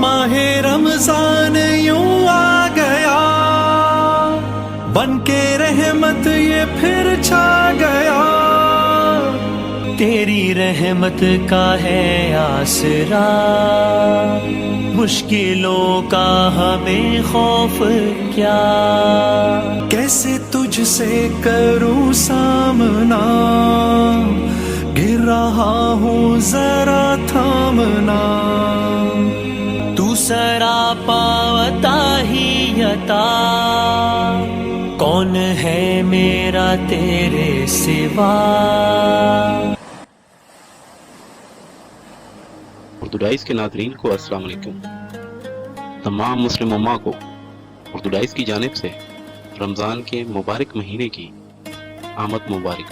माहे रमजान यूं आ गया, बन के रहमत ये फिर छा गया। तेरी रहमत का है आसरा, मुश्किलों का हमें खौफ क्या। कैसे तुझसे करूं सामना, गिर रहा हूँ जरा थामना। तू सरापा अता ही अता, कौन है मेरा तेरे सिवा। उर्दूडाइज के नाज़रीन को अस्सलाम वालेकुम। तमाम मुस्लिम उम्मा को उर्दूडाइज की जानिब से रमज़ान के मुबारक महीने की आमद मुबारक।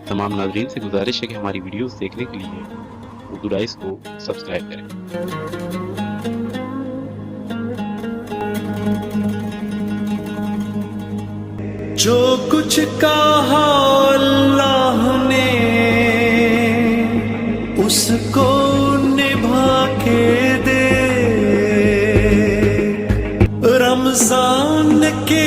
तमाम नाज़रीन से गुजारिश है कि हमारी वीडियोस देखने के लिए उर्दूडाइज को सब्सक्राइब करें। जो कुछ कहा अल्लाह ने, उसको निभा के दे। रमजान के